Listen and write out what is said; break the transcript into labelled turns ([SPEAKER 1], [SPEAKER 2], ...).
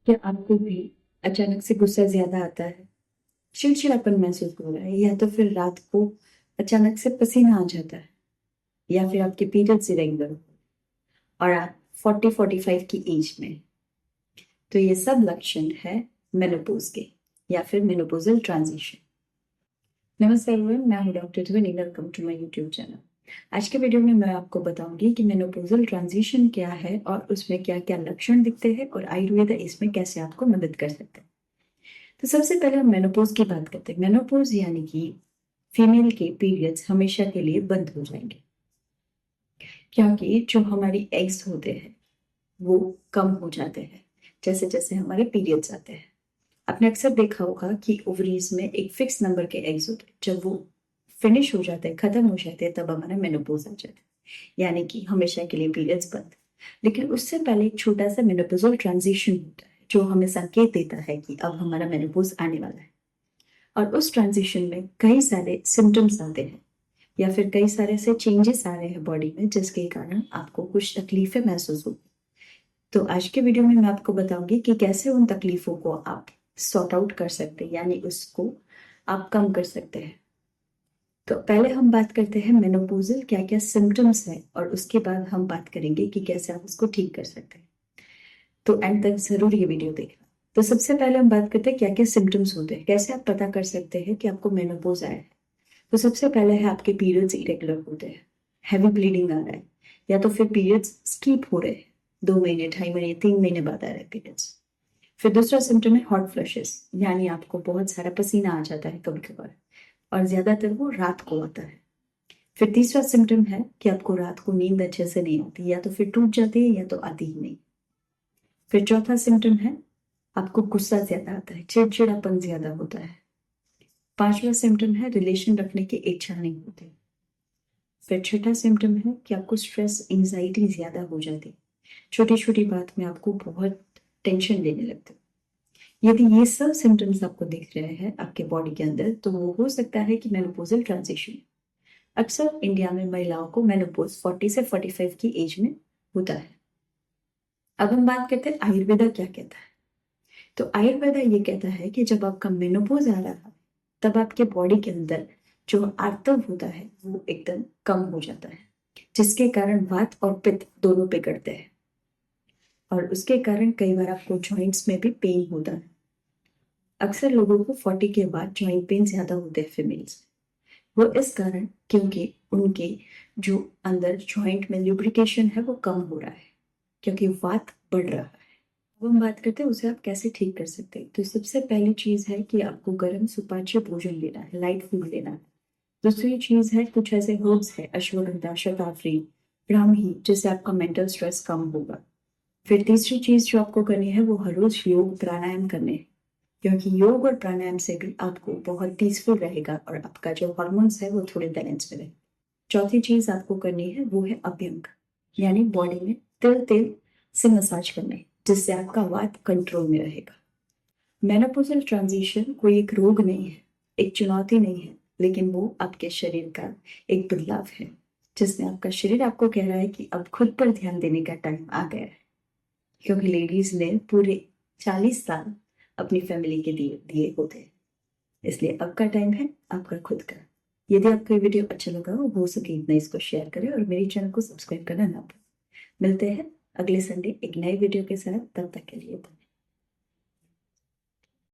[SPEAKER 1] क्या आपको भी अचानक से गुस्सा ज्यादा आता है, चिड़चिड़ापन महसूस हो रहा है, या तो फिर रात को अचानक से पसीना आ जाता है, या फिर आपके पीरियड्स इरेगुलर और आप 40-45 की एज में, तो ये सब लक्षण है मेनोपॉज के या फिर मेनोपॉजल ट्रांजिशन। नमस्ते एवरीवन, मैं हूं doctor Dhwani. Welcome to my YouTube channel. आज के वीडियो में मैं आपको बताऊंगी कि मेनोपॉजल ट्रांजिशन क्या है और उसमें क्या क्या लक्षण दिखते हैं और आयुर्वेद इसमें कैसे आपको मदद कर सकते हैं। तो सबसे पहले हम मेनोपॉज की बात करते हैं। मेनोपॉज यानी कि फीमेल के पीरियड्स हमेशा के लिए बंद हो जाएंगे, क्योंकि जो हमारी एग्स होते हैं वो कम हो जाते हैं जैसे जैसे हमारे पीरियड्स आते हैं। आपने अक्सर देखा होगा कि ओवरीज में एक फिक्स नंबर के एग्स होते हैं, जब वो फिनिश हो जाते हैं, खत्म हो जाते हैं, तब हमारा मेनोपॉज आ जाता है, यानी कि हमेशा के लिए पीरियड्स बंद। लेकिन उससे पहले एक छोटा सा मेनोपॉजल ट्रांजिशन होता है जो हमें संकेत देता है कि अब हमारा मेनोपॉज आने वाला है। और उस ट्रांजिशन में कई सारे सिम्टम्स आते हैं या फिर कई सारे ऐसे चेंजेस आ रहे हैं बॉडी में जिसके कारण आपको कुछ तकलीफें महसूस होगी। तो आज के वीडियो में मैं आपको बताऊंगी कि कैसे उन तकलीफों को आप सॉर्ट आउट कर सकते हैं, यानी उसको आप कम कर सकते हैं। तो पहले हम बात करते हैं मेनोपॉजल क्या क्या सिम्टम्स हैं, और उसके बाद हम बात करेंगे कि कैसे आप उसको ठीक कर सकते हैं। तो एंड तक जरूर ये वीडियो देखना। तो सबसे पहले हम बात करते हैं क्या क्या सिम्टम्स होते हैं, कैसे आप पता कर सकते हैं कि आपको मेनोपॉज आया है। तो सबसे पहले है आपके पीरियड्स इरेगुलर होते हैं, हैवी ब्लीडिंग आ रहा है, या तो फिर पीरियड्स स्किप हो रहे हैं, 2 महीने, 2.5 महीने, 3 महीने बाद आ रहे हैं पीरियड्स। फिर दूसरा सिम्टम है हॉट फ्लशेस, यानी आपको बहुत सारा पसीना आ जाता है कभी कभार, और ज्यादातर वो रात को आता है। फिर तीसरा सिम्टम है कि आपको रात को नींद अच्छे से नहीं आती, या तो फिर टूट जाती है या तो आती ही नहीं। फिर चौथा सिम्टम है आपको गुस्सा ज्यादा आता है, चिड़चिड़ापन ज्यादा होता है। पांचवा सिम्टम है रिलेशन रखने की इच्छा नहीं होती। फिर छठा सिम्टम है कि आपको स्ट्रेस एंजाइटी ज्यादा हो जाती है, छोटी छोटी बात में आपको बहुत टेंशन लेने लगते हो। यदि ये सब सिम्टम्स आपको दिख रहे हैं आपके बॉडी के अंदर, तो वो हो सकता है कि मेनोपॉजल ट्रांजिशन। अक्सर इंडिया में महिलाओं को मेनोपॉज 40 से 45 की एज में होता है। अब हम बात करते हैं आयुर्वेदा क्या कहता है। तो आयुर्वेदा ये कहता है कि जब आपका मेनोपॉज आ रहा है, तब आपके बॉडी के अंदर जो आर्तव होता है वो एकदम कम हो जाता है, जिसके कारण वात और पित्त दोनों बिगड़ते हैं, और उसके कारण कई बार आपको जॉइंट्स में भी पेन होता है। अक्सर लोगों को 40 के बाद जॉइंट पेन ज्यादा होते हैं फीमेल्स। वो इस कारण क्योंकि उनके जो अंदर जॉइंट में लुब्रिकेशन है वो कम हो रहा है, क्योंकि वात बढ़ रहा है। अब हम बात करते हैं उसे आप कैसे ठीक कर सकते हैं। तो सबसे पहली चीज है कि आपको गर्म सुपाच्य भोजन लेना है, लाइट फूड लेना है। दूसरी चीज है कुछ ऐसे हर्ब्स है, अश्वगंधा, शतावरी, ब्राह्मी, जिससे आपका मेंटल स्ट्रेस कम होगा। फिर तीसरी चीज जो आपको करनी है वो हर रोज योग प्राणायाम करने हैं, क्योंकि योग और प्राणायाम से भी आपको बहुत पीसफुल रहेगा और आपका जो हार्मोन्स है वो थोड़े बैलेंस में रहे। चौथी चीज आपको करनी है वो है अभ्यंग, यानी बॉडी में तिल तिल से मसाज करने, जिससे आपका वात कंट्रोल में रहेगा। मेनोपॉजल ट्रांजिशन कोई एक रोग नहीं है, एक चुनौती नहीं है, लेकिन वो आपके शरीर का एक बदलाव है, जिसमें आपका शरीर आपको कह रहा है कि अब खुद पर ध्यान देने का टाइम आ गया है। क्योंकि लेडीज ने पूरे 40 साल अपनी फैमिली के दिए दिए होते हैं, इसलिए अब का टाइम है आपका खुद का। यदि आपको ये वीडियो अच्छा लगा हो सके इतना इसको शेयर करें और मेरे चैनल को सब्सक्राइब करना ना भूलें। मिलते हैं अगले संडे एक नए वीडियो के साथ, तब तक के लिए।